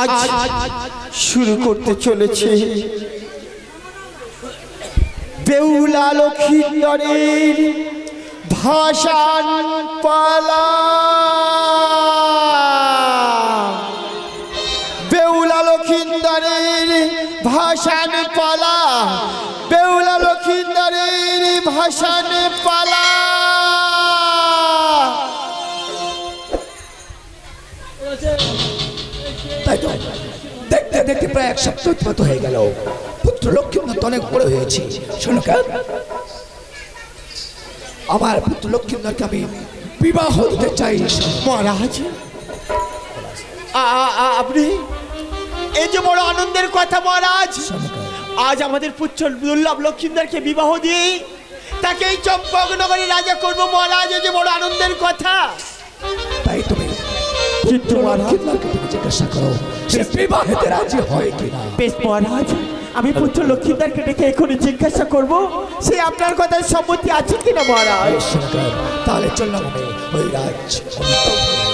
আজ শুরু করতে চলেছে বেহুলা লক্ষীন্দরের ভাসান পালা। বেহুলা লক্ষীন্দরের ভাসান পালা, বেহুলা লক্ষীন্দরের ভাসান পালা। তাই তো দেখতে দেখতে প্রায় এক সপ্তাহ হয়ে গেল। পুত্র লক্ষ্মীন্দর তো অনেক বড় হয়েছে। শোনো কেন, আমার পুত্র লক্ষ্মীন্দরকে আমি বিবাহ দিতে চাই। মহারাজ, আপনি এই যে বড় আনন্দের কথা মহারাজ, আজ আমাদের পুত্র দুর্লভ লক্ষীন্দরকে বিবাহ দিয়ে তাকে এই চম্পকনগরে রাজা করবো মহারাজ, এই যে বড় আনন্দের কথা। তাই তুমি পুত্র লক্ষ্মীন্দরকে জিজ্ঞাসা করো সে বিবাহেতে রাজি হয় কিনা। বেশ মহারাজ, আমি পুত্র লক্ষীন্দরকে ডেকে এখনই জিজ্ঞাসা করবো সে আপনার কথায় সম্মতি আছে কিনা মহারাজ। তাহলে চললাম আমি ওই রাজ।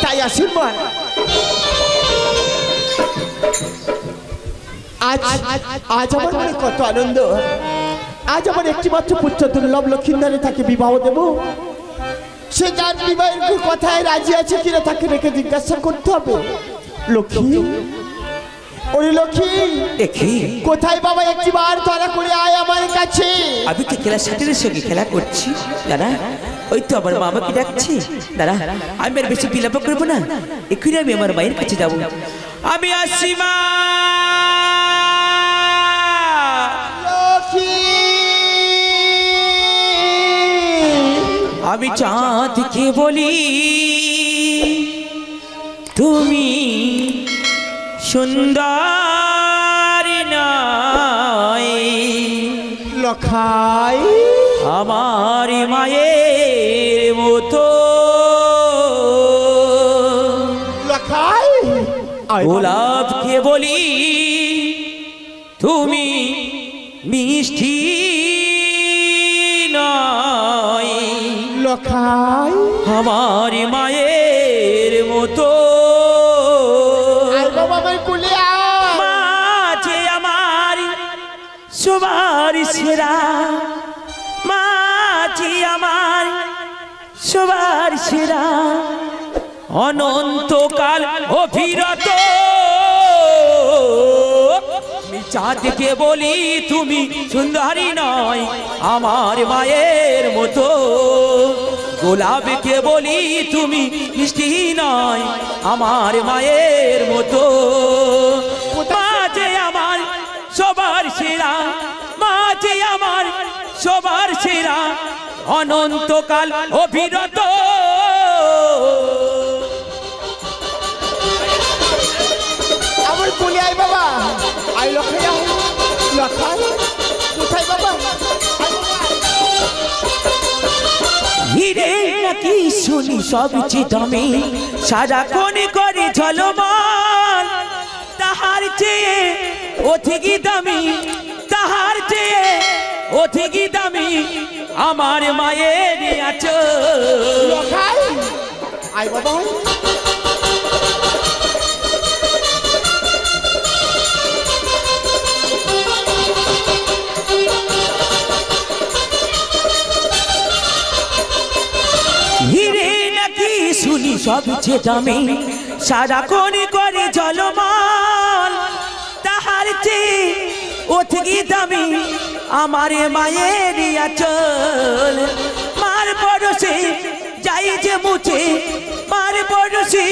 তাই আসুন মহারাজ। আজ আমার মনে কত আনন্দ। আজ আমার একটি মাত্র পুত্র দুর্লভ লক্ষীন্দরে তাকে বিবাহ দেব। সে যার বিবাহের কথায় রাজি আছে কিনা তাকে রেখে জিজ্ঞাসা করতে হবে। লক্ষ্মী, ওরে লক্ষ্মী, কোথায় বাবা, একটি বার তারা করে আয় আমার কাছে। আমি তো খেলার সাথে সঙ্গে খেলা করছি দাদা, ওই তো আমার মা আমাকে ডাকছে। দাদা আমি আর বেশি বিলাপ করবো না, এক্ষুনি আমি আমার মায়ের কাছে যাবো। আমি আসি মা। আমি চাঁদকে বলি তুমি সুন্দর নয়, লখাই আমার মায়ের মতো। লখাই গোলাপকে বলি তুমি মিষ্টি নয়, লখাই আমার মায়ের মতো। মাঝে আমার সবার সেরা, মাঝে আমার সবার সেরা, অনন্তকাল অবিরত। চাঁদকে বলি তুমি সুন্দরী নয়, আমার মায়ের মতো। গোলাপকে বলি তুমি মিষ্টি নয়, আমার মায়ের মতো। মাঝে আমার সবার সেরা, মাঝে আমার সবার সেরা, অনন্তকাল অবিরত। আমার কোলে আয় বাবা, আয় লখাই, লখাই কোথায় বাবা? হিরে নাকি শুনি সবচেয়ে দামি, সারাক্ষণ করে ঝলমল, তাহার চেয়ে অধিক দামি, তাহার চেয়ে অধিক দামি আমার মায়ের আঁচল। লখাই আয় বাবা। হিরে নাকি শুনি সবচেয়ে দামি, সারাক্ষণ করে ঝলমল, তাহার চেয়ে অধিক দামি আমার মায়ের আঁচল। মার পরশে যাই যে মুছে, মার পরশে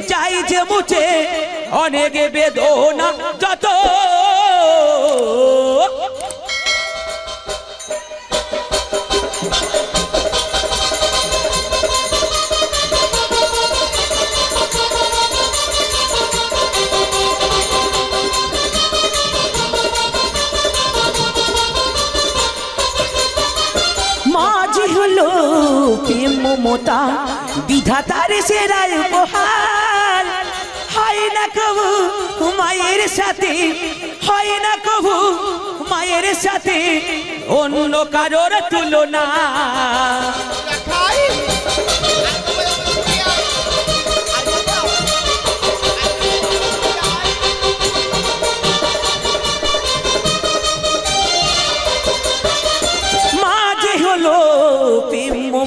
যাই যে মুছে, অনেক বেদনা যত। মাঝি হলো প্রেম মমতা বিধাতার সেরা উপহার, হয় না কবু মায়ের সাথে, হয় না কবু মায়ের সাথে অন্য কারোর তুলনা।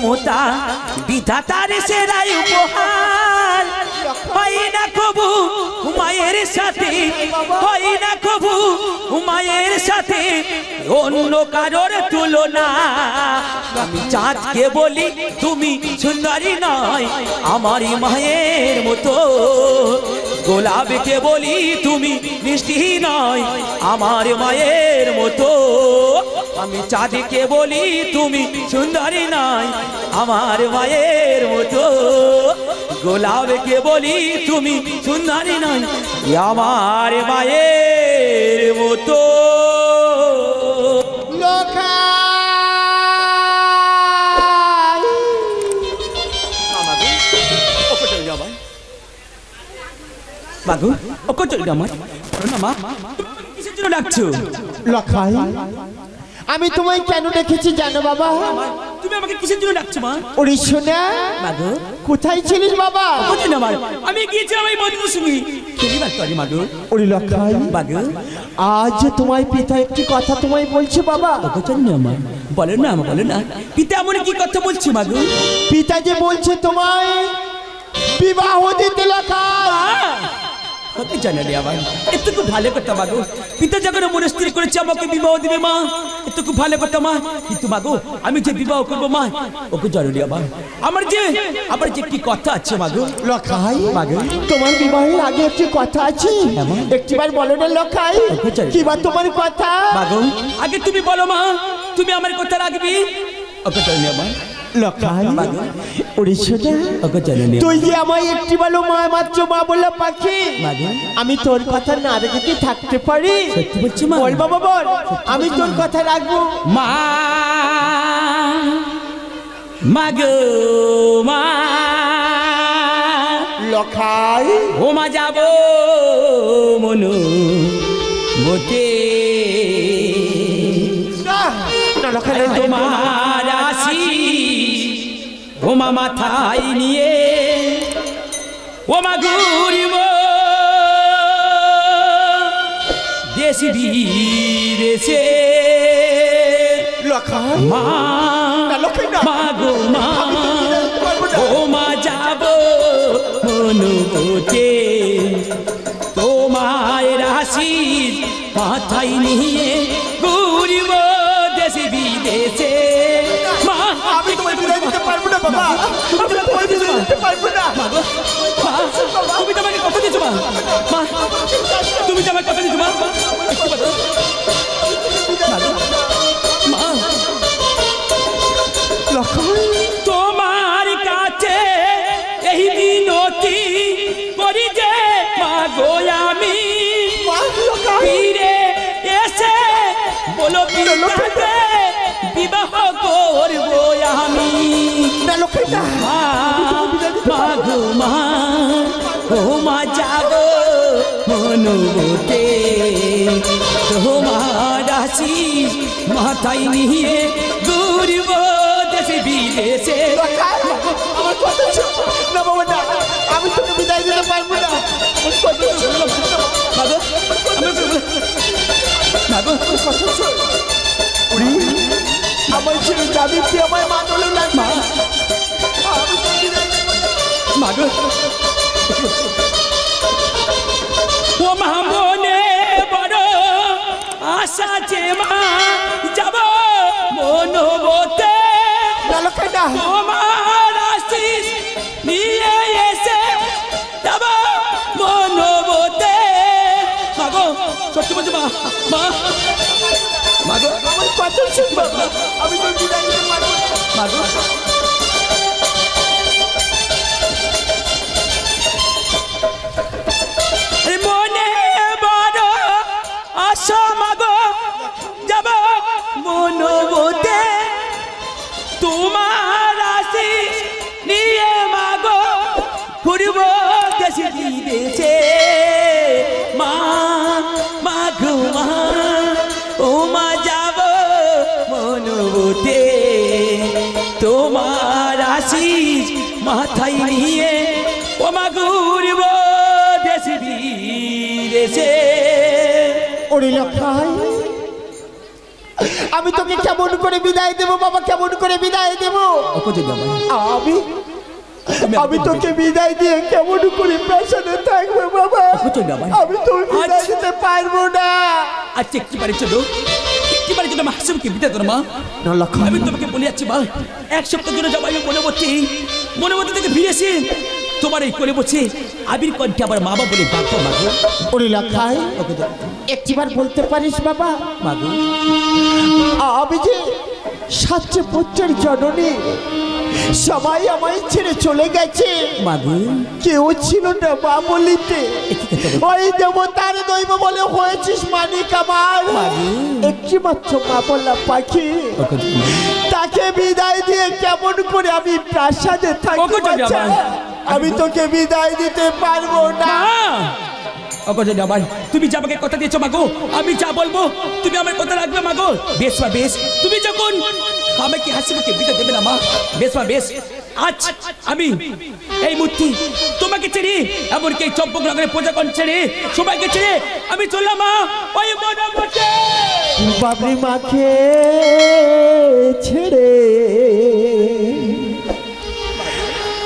মমতা বিধাতার সেরাই উপহার হয় না কবু মায়ের সাথে হয় না কবু মায়ের সাথে অন্য কারোর তুলনা আমি চাঁদকে বলি তুমি সুন্দরী নয় আমারই মায়ের মতো গোলাপকে বলি তুমি মিষ্টি নয় আমার মায়ের মতো আমি চাঁদকে বলি তুমি সুন্দরী নয় আমার মায়ের মতো গোলাপকে বলি তুমি সুন্দরী নয় আমার মায়ের মতো বাগু ওকে চল না মা কিসের জন্য ডাকছো লখাই আমি তোমায় কেন ডেকেছি জানো বাবা তুমি আমাকে কিসের জন্য ডাকছো মা ওরে শোনা বাগু কোথায় ছিলিস বাবা ওকে না মা আমি গিয়েছিলাম এই বন্ধুর সঙ্গে কেলিবার করি মাগু ওরে লখাই বাগু আজ তোমার পিতা একটি কথা তোমায় বলছে বাবা ওকে চল না মা বলো না মা বলো না পিতা এমন কি কথা বলছে মাগু পিতা যে বলছে তোমায় বিবাহ দিতে লখাই ওকে জানা রে আমার এত খুব ভালো কথা মাগো পিতা যখন মনে স্থির করেছে আমাকে বিবাহ দিবে মা এত খুব ভালো কথা মা কিন্তু মাগো আমি যে বিবাহ করব মা ওকে জানো রে আমার যে কি কথা আছে মাগো লখাই মাগো তোমার বিবাহের আগে একটি কথা আছে একটিবার বলো না লখাই কি বা তোমার কথা মাগো আগে তুমি বলো মা তুমি আমার কথা রাখবি ওকে জানো রে আমার লখাই ওরে সোজা ওকে জানো রে তুই যে আমায় একটি বলো মা মাত্র মা বললা পাখি আমি তোর কথা না রেখে কি থাকতে পারি সত্যি বলছি মা বল বাবা বল আমি তোর কথা রাখবো মা মাগো মা লখাই ও মা যাবো মনু বতে লখাই তোমার আসি ও মা মাথায় নিয়ে ও মা ঘুরিব দেশ বিদেশে লখাই মা মা গো মা ও মা যাব মনুবতে তোমায় রাশি মাথায় নিয়ে ঘুরিব দেশ বিদেশে মা আমি তোমায় বিদায় দিতে পারবো না বাবা আমি তোমায় বিদায় দিতে পারবো না তুমি তো আমাকে কথা দিচ্ছ মা মা তুমি তো আমাকে কথা দিচ্ছ মা মা তোমার কাছে এই মিনতি করি যে মা গো আমি ফিরে এসে বলো পিতাকে বিবাহ করব আমি মা গো মা ও মা যাব মনুবতে তোমার আসি মাথায় নিয়ে ঘুরব দেশে বিদেশে আমার কথা না বাবা না আমি তোকে বিদায় দিতে পারবো না আমার ছেলে যাবি তুই আমার মা বলে লাগবে ও মা মনে বড় আশা যে মা যাব মনোবতে তোমার আশিস নিয়ে এসে যাব মনোবতে মাগো সত্যি বলছি মা মা মাগো আমার কথা শুন বাবা আমি তোর বিদায় দিতে পারবো মাগো মনে বড় আশা মাগো যাব মনোবতে তোমার আশিস নিয়ে মাগো ঘুরব দেশে বিদেশে মা মাগো মা ও মা যাব মনোবতে তোমার আশিস মাথায় নিয়ে ও মা ঘুরব দেশে বিদেশে ওরে লখাই আমি আমি তোকে কেমন করে বিদায় দেব বাবা, কেমন করে বিদায় দেব? আমি তোকে বিদায় দিয়ে কেমন করে প্রাসাদে থাকবো বাবা? আমি তো বিদায় দিতে পারবো না। আচ্ছা একটিবারে চলো, একটিবারে চলো হাসিমকে বিদায় করো মা। আমি তোমাকে বলে যাচ্ছি মা, এক সপ্তাহ ধরে যাবো আমি মনে মধ্যে থেকে ফিরে এসে তোমার এই করে বসে আবির কণ্ঠে আবার মা বাবা বলে ডাকবো মাগো। ওরে লাখাই একটিবার বলতে পারিস বাবা? মাগো আমি যে সাতটি পুত্রের জননী, সবাই আমায় ছেড়ে চলে গেছে, মাগো কেউ ছিল না মা বলিতে। ওই দেবতার দৈব বলে হয়েছিস মানিক আমার, একটি মাত্র মা বলা পাখি, তাকে বিদায় দিয়ে কেমন করে আমি প্রাসাদে থাকবো? আমি তোকে বিদায় দিতে পারবো না। তুমি যে আমাকে কথা দিয়েছো মাগো, আমি যা বলবো তুমি আমার কথা রাখবে মাগো। বেশ মা বেশ, তুমি যখন আমাকে হাসিমুখে বিদায় দেবে না মা, বেশ মা বেশ। আজ আমি এই মূর্তি তোমাকে ছেড়ে, এমনকি এই চম্পকনগরের প্রজাগণ ছেড়ে, সবাইকে ছেড়ে আমি চললাম মা ওই মনমতে। বাবরি মাকে ছেড়ে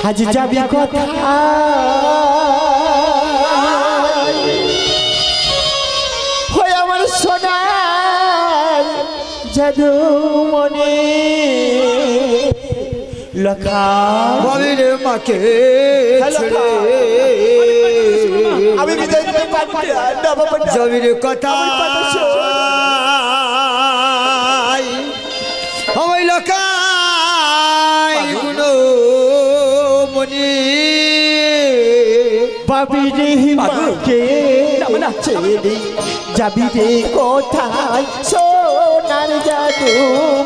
আজ যাবি কথা, হয় আমার সোনার জাদু মনে লেখা। বাবির মাকে ছেড়ে আমি বিদায় দিতে পারবো না। জমির কথা আমায় লখাই গুনো মনি, বাবির মাকে ছেড়ে যাবি রে কোথায় সোনার জাদু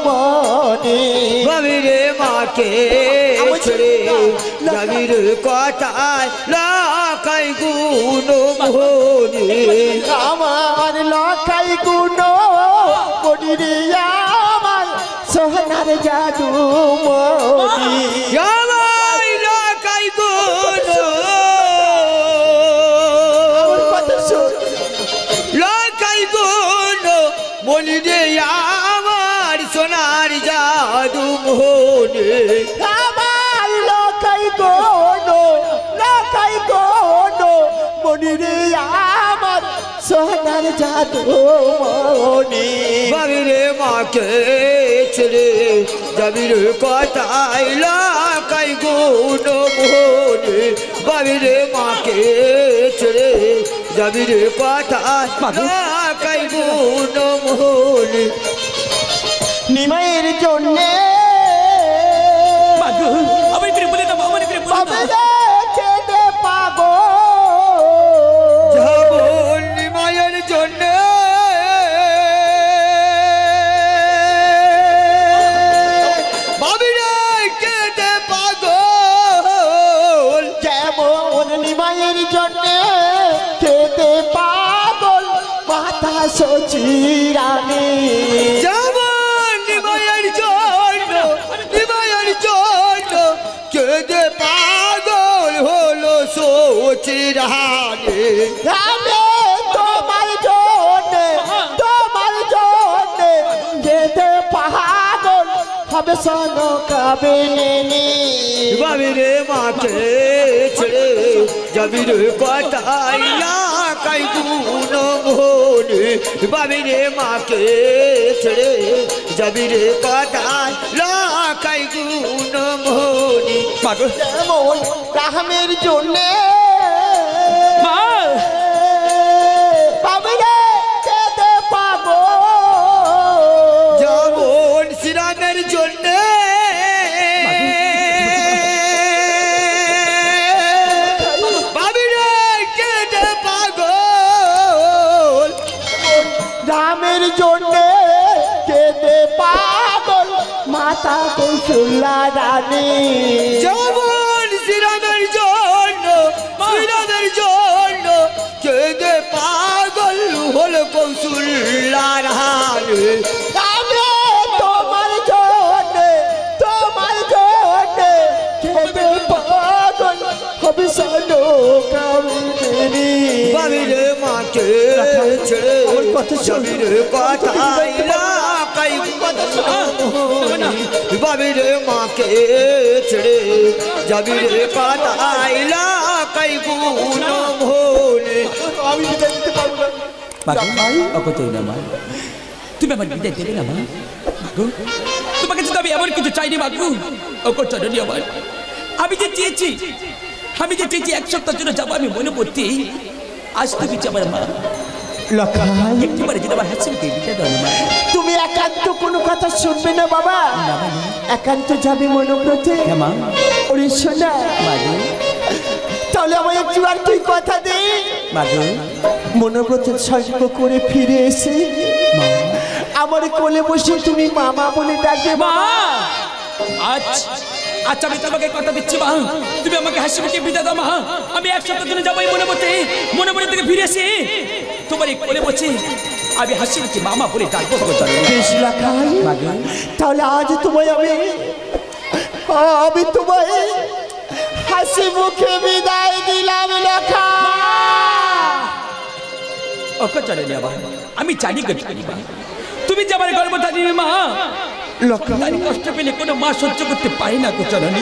মনে? বাবির মাকে ছেড়ে জমির কথায় লখাই গুনো মনি, আমার লখাই গুনো মনি রে, আমার সোনার জাদু মনি। আমায় লখাই গুনো লখাই গুনো মনি রে, আমার সোনার জাদু মোহনে। আমার লখাই গোনো মনি রে, আমার সোনার জাদু মনি। বাবির মাকে ছেড়ে জমির কথায় লখাই গুনো মোহনে, বাবির মাকে ছেড়ে জমির কথায় লখাই গুনো মোহনে। নিমাইয়ের জন্যে মাগো আমি করে বলে দাও, আমার করে বলে দাও। কেঁদে পাবো যাব নিমাইয়ের জন্য, বাবিরে কেঁদে পাগল। যেমন নিমাইয়ের জন্যে কেঁদে পাগল মাথা সচিরানি। যেমন নিমাইয়ের জন্য কেঁদে পাগল হলো সচিরানি। আমি তোমার জন্যে কেঁদে পাগল হবে সন কাবিনী। বাবিরে মাকে ছেড়ে জমির কথায় লখাই গুনো মোহনে, বাবিরে মাকে ছেড়ে জমির কথায় লখাই গুনো মোহনে। যেমন রামের জন্যে মা বাবিরে কেঁদে পাগল, যেমন শ্রীরামের জন্য বাবিরে কেঁদে পাগল, রামের জন্যে কেঁদে পাগল মাতা কৌশল্যা রানী। যেমন শ্রীরামের জন্য কেঁদে পাগল হল কৌশল্যা রানী। আমি তোমার জন্যে কেঁদে পাগল হবে সন কাবিনী। বাবিরে মাকে ছেড়ে জমির কথায় কাই ভাবি রে মাকে ছেড়ে যাবি রে কাটাইলা কাই গুণ ভোলে। আমি বিদায় দিতে পারবো না। মাগো ওকে চাই না মা, তুমি আমার বিদায় দেবে না মা। মাগো তোমাকে যদি আমি এমন কিছু চাইনি মাগো, ওকে চলনি আমার। আমি যে চেয়েছি এক সপ্তাহের জন্য যাবো আমি মনে পড়তে, আজ তুমি যাবার মা। লখাই একটিবারে যদি আমার হাসিকে বিদায় দাও না মা। তুমি একান্ত কোনো কথা শুনবে না বাবা, না মা, না। একান্ত যাবে মনোব্রতে। হ্যাঁ মা। ওরে শোনা মাগো তাহলে আমায় একটিবার তুই কথা দে, মাগো মনোব্রতের সঙ্গ করে ফিরে এসে মা, আমার কোলে বসে তুমি মামা বলে ডাকবে মা। মা। আচ্ছা আমি তোমাকে কথা দিচ্ছি মা, তুমি আমাকে হাসি মুখে বিদায় দাও মা। আমি এক সপ্তাহের জন্য যাবো মনে পড়ে থেকে ফিরে এসে তোমার এই কোলে বসে আমি হাসি মুখে মামা বলে ডাকবো। বেশ লখাই, মাগো তাহলে আজ তোমায় আমি তোমায় হাসি মুখে বিদায় দিলাম লখা। ওকে চলে যাবা, আমি জানি গো জানি মা, তুমি যে আমার গর্ব জানি মা। লখা কষ্ট পেলে কোনো মা সহ্য করতে পারি না গো চলনি।